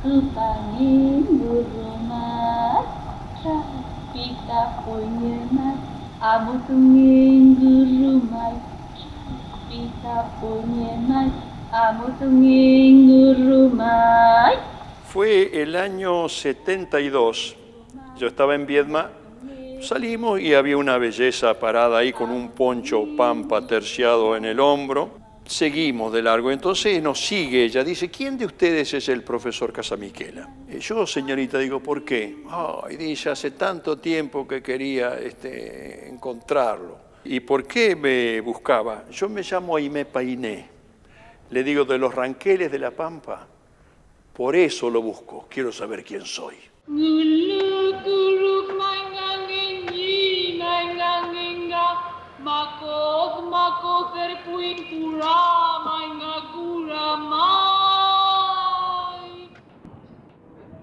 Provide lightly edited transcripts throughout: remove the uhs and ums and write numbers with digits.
Upangin gurumat, pita punyemat, amutungin gurumat, pita punyemat, amutungin gurumat. Fue el año 72, yo estaba en Viedma, salimos y había una belleza parada ahí con un poncho pampa terciado en el hombro. Seguimos de largo, entonces nos sigue ella, dice, ¿quién de ustedes es el profesor Casamiquela? Y yo, señorita, digo, ¿por qué? Ay, dice, hace tanto tiempo que quería encontrarlo. ¿Y por qué me buscaba? Yo me llamo Aimé Painé, le digo, de los Ranqueles de la Pampa, por eso lo busco, quiero saber quién soy.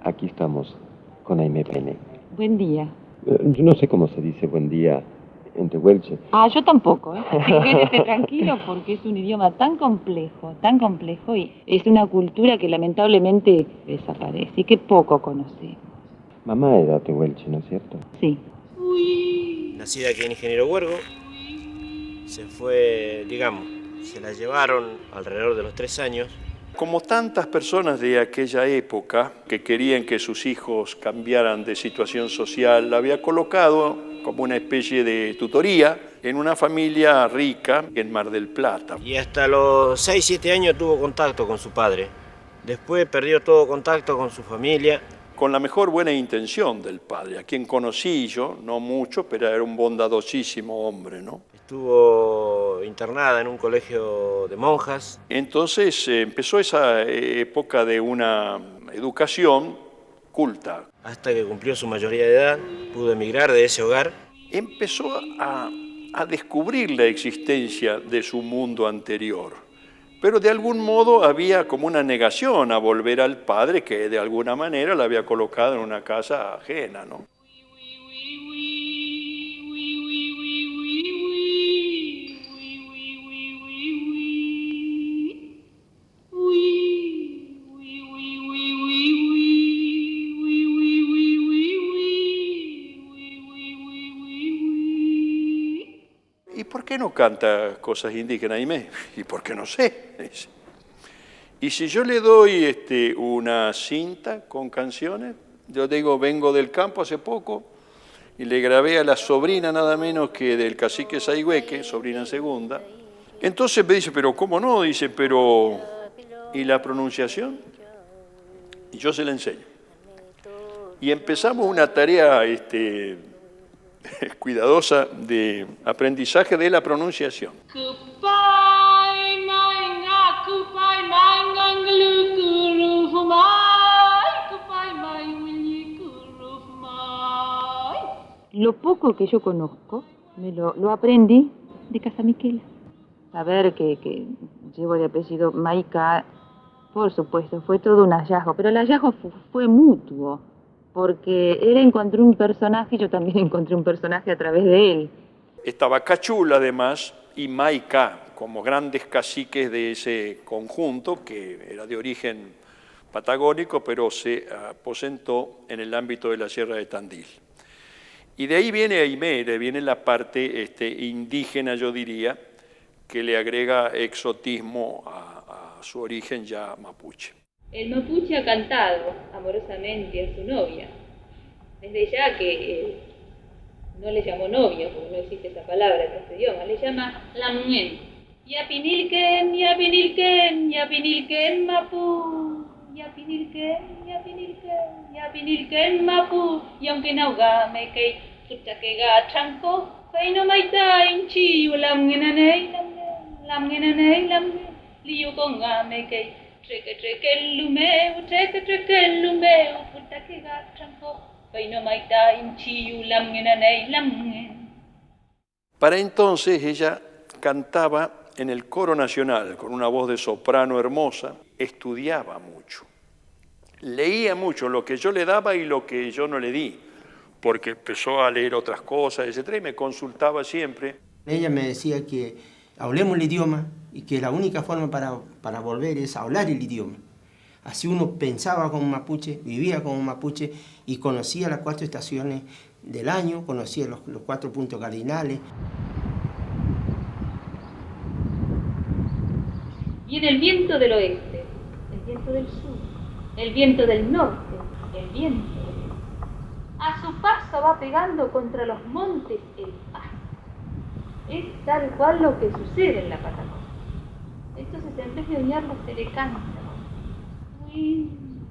Aquí estamos con Aimé Painé. Buen día. Yo no sé cómo se dice buen día en tehuelche. Yo tampoco, ¿eh? Quédese tranquilo porque es un idioma tan complejo y es una cultura que lamentablemente desaparece y que poco conocemos. Mamá era tehuelche, ¿no es cierto? Sí. Nacida aquí en Ingeniero Huergo, se fue, se la llevaron alrededor de los 3 años. Como tantas personas de aquella época que querían que sus hijos cambiaran de situación social, la había colocado como una especie de tutoría en una familia rica en Mar del Plata. Y hasta los 6, 7 años tuvo contacto con su padre. Después perdió todo contacto con su familia. Con la mejor buena intención del padre, a quien conocí yo, no mucho, pero era un bondadosísimo hombre, ¿no? Estuvo internada en un colegio de monjas. Entonces empezó esa época de una educación culta. Hasta que cumplió su mayoría de edad, pudo emigrar de ese hogar. Empezó a descubrir la existencia de su mundo anterior. Pero de algún modo había como una negación a volver al padre que de alguna manera la había colocado en una casa ajena, ¿no? ¿Y por qué no canta cosas indígenas, Aimé? ¿Y por qué no sé? Y si yo le doy una cinta con canciones, yo digo, vengo del campo hace poco, y le grabé a la sobrina nada menos que del cacique Saigüeque, sobrina segunda. Entonces me dice, pero ¿cómo no? Dice, pero ¿y la pronunciación? Y yo se la enseño. Y empezamos una tarea cuidadosa de aprendizaje de la pronunciación. Lo poco que yo conozco, lo aprendí de Casamiquela. Saber que llevo de apellido Maica, por supuesto, fue todo un hallazgo, pero el hallazgo fue mutuo, porque él encontró un personaje y yo también encontré un personaje a través de él. Estaba Cachula, además, y Maica, como grandes caciques de ese conjunto, que era de origen patagónico, pero se aposentó en el ámbito de la Sierra de Tandil. Y de ahí viene Aimé, viene la parte indígena, yo diría, que le agrega exotismo a su origen ya mapuche. El mapuche ha cantado amorosamente a su novia. Desde ya que no le llamó novia, porque no existe esa palabra en nuestro idioma, le llama lamuen. Yapinilken, yapinilken, yapinilken mapu. Yapinilken, yapinilken, yapinilken mapu. Y aunque nauga me kei tuttakega chanko, feino maita inchi lamgenanei lamgenanei lamgen. Liu konga me kei treke lumeu, treke lumeu, tuttakega chanko. Para entonces ella cantaba en el coro nacional con una voz de soprano hermosa, estudiaba mucho, leía mucho lo que yo le daba y lo que yo no le di, porque empezó a leer otras cosas, etc., y me consultaba siempre. Ella me decía que hablemos el idioma y que la única forma para volver es hablar el idioma. Así uno pensaba como mapuche, vivía como mapuche y conocía las 4 estaciones del año, conocía los 4 puntos cardinales. Viene el viento del oeste, el viento del sur, el viento del norte, el viento del este. A su paso va pegando contra los montes el pasto. Es tal cual lo que sucede en la Patagonia. Entonces en vez de oñarlo se le canta. Uy,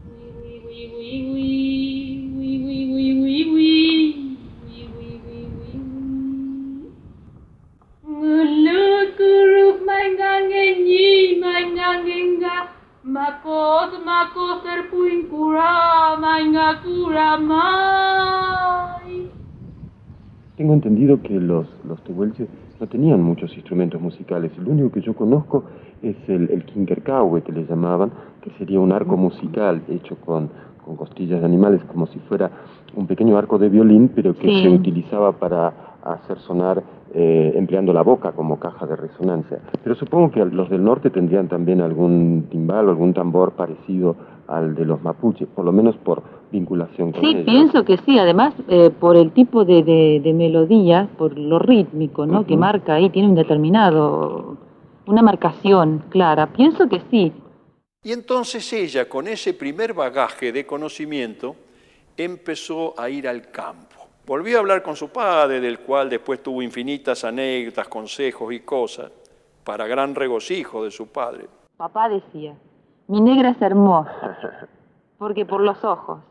uy, uy, uy, uy, uy, uy, uy, uy, uy, uy, uy, uy, uy. Ngulukuruk maingangenyi maingangenga makot makot terpuinkura maingakura mai. Tengo entendido que los tehuelches no tenían muchos instrumentos musicales. El único que yo conozco es el quinquercahue, que le llamaban, que sería un arco musical hecho con costillas de animales, como si fuera un pequeño arco de violín, pero que se utilizaba para hacer sonar empleando la boca como caja de resonancia. Pero supongo que los del norte tendrían también algún timbal o algún tambor parecido al de los mapuches, por lo menos por vinculación con ellos. Sí, pienso que sí, además por el tipo de melodía, por lo rítmico, ¿no? Que marca ahí, tiene un determinado, una marcación clara, pienso que sí. Y entonces ella, con ese primer bagaje de conocimiento, empezó a ir al campo. Volvió a hablar con su padre, del cual después tuvo infinitas anécdotas, consejos y cosas, para gran regocijo de su padre. Papá decía, mi negra es hermosa, porque por los ojos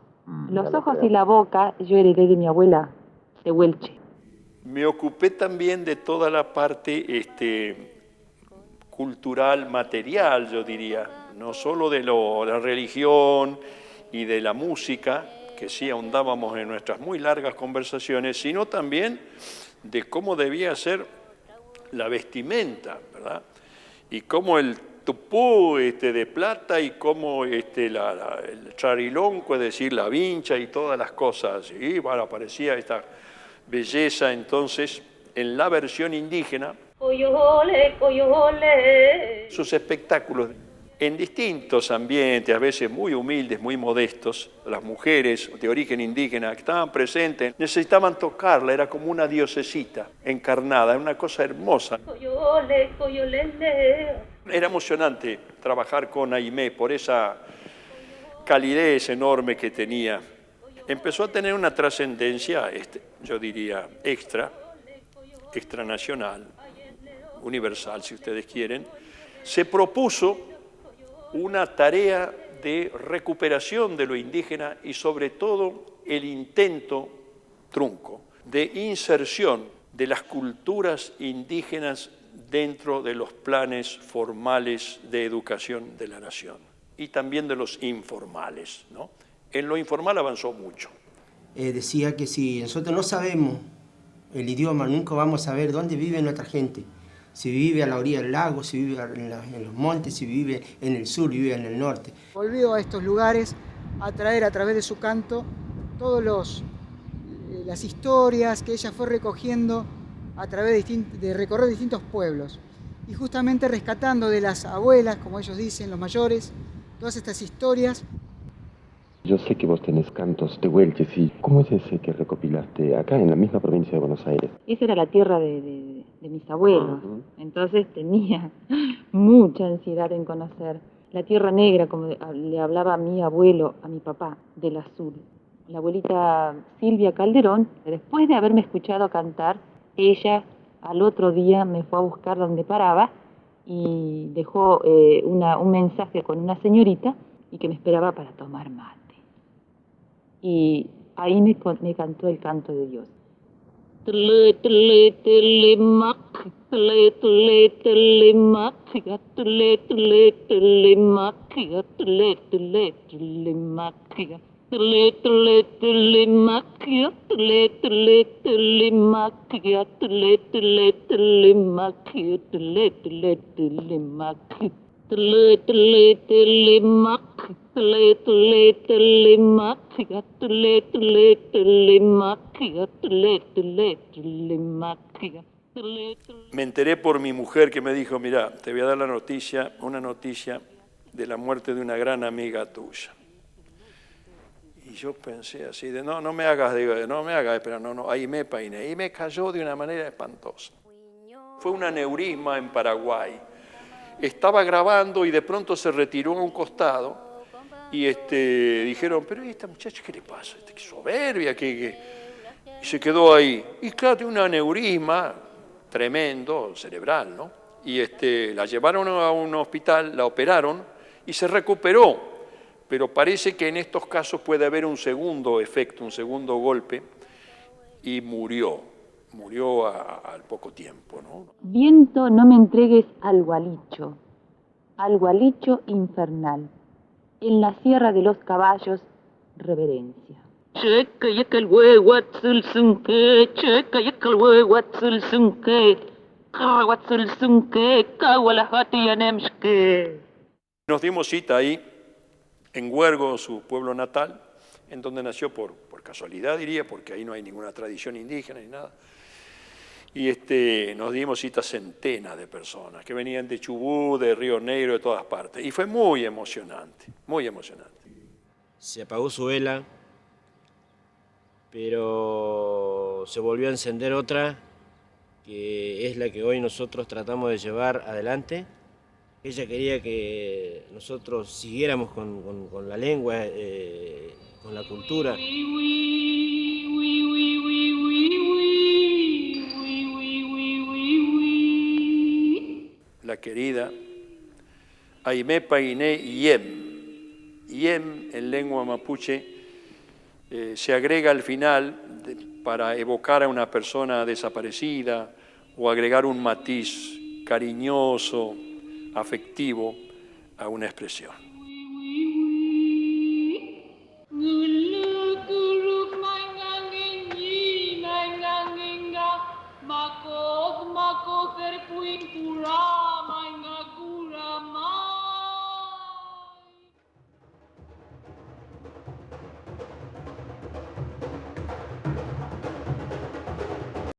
y la boca yo heredé de mi abuela tehuelche. Me ocupé también de toda la parte cultural, material, yo diría, no solo de la religión y de la música, que sí ahondábamos en nuestras muy largas conversaciones, sino también de cómo debía ser la vestimenta, ¿verdad? Y cómo el tupú de plata y cómo el charilonco, es decir, la vincha y todas las cosas. Y bueno, aparecía esta belleza entonces en la versión indígena. Coyole, coyole. Sus espectáculos en distintos ambientes, a veces muy humildes, muy modestos. Las mujeres de origen indígena que estaban presentes necesitaban tocarla, era como una diosesita encarnada, era una cosa hermosa. Coyole, coyolele. Era emocionante trabajar con Aimé por esa calidez enorme que tenía. Empezó a tener una trascendencia, yo diría, extranacional, universal, si ustedes quieren. Se propuso una tarea de recuperación de lo indígena y sobre todo el intento trunco de inserción de las culturas indígenas dentro de los planes formales de educación de la nación y también de los informales, ¿no? En lo informal avanzó mucho. Decía que si nosotros no sabemos el idioma, nunca vamos a saber dónde vive nuestra gente. Si vive a la orilla del lago, si vive en los montes, si vive en el sur, vive en el norte. Volvió a estos lugares a traer a través de su canto todas las historias que ella fue recogiendo a través de recorrer distintos pueblos. Y justamente rescatando de las abuelas, como ellos dicen, los mayores, todas estas historias. Yo sé que vos tenés cantos tehuelches, ¿y cómo es ese que recopilaste acá en la misma provincia de Buenos Aires? Esa era la tierra de mis abuelos, entonces tenía mucha ansiedad en conocer la tierra negra, como le hablaba a mi abuelo, a mi papá, del azul. La abuelita Silvia Calderón, después de haberme escuchado cantar, ella al otro día me fue a buscar donde paraba y dejó un mensaje con una señorita y que me esperaba para tomar mate. Y ahí me cantó el canto de Dios. Tele, tele, tele, mac, tele, tele, tele, mac, tele, tele, tele, mac, tele, tele, tele, mac, tele, tele, tele, mac, tele, tele, tele, mac, tele, tele, tele, mac, tele, tele, tele, mac, tele, tele, tele, mac. Me enteré por mi mujer que me dijo, mira, te voy a dar una noticia de la muerte de una gran amiga tuya. Y yo pensé así, no me hagas esperar, ahí me peiné. Y me cayó de una manera espantosa. Fue un aneurisma en Paraguay. Estaba grabando y de pronto se retiró a un costado y dijeron, pero esta muchacha, ¿qué le pasa? Qué soberbia, y se quedó ahí. Y claro, tiene un aneurisma tremendo, cerebral, ¿no? Y la llevaron a un hospital, la operaron y se recuperó. Pero parece que en estos casos puede haber un segundo efecto, un segundo golpe, y murió al poco tiempo, ¿no? Viento, no me entregues al gualicho infernal. En la Sierra de los Caballos, reverencia. Checa y el huehuatzul sunque, checa y el huehuatzul sunque, kawatzul sunque, kawalahati yanemshke. Nos dimos cita ahí, en Huergo, su pueblo natal, en donde nació por casualidad, diría, porque ahí no hay ninguna tradición indígena ni nada. Y nos dimos cita centenas de personas que venían de Chubut, de Río Negro, de todas partes. Y fue muy emocionante, muy emocionante. Se apagó su vela, pero se volvió a encender otra, que es la que hoy nosotros tratamos de llevar adelante. Ella quería que nosotros siguiéramos con la lengua, con la cultura. La querida Aimé Painé Yem. Yem en lengua mapuche se agrega al final para evocar a una persona desaparecida o agregar un matiz cariñoso, afectivo a una expresión.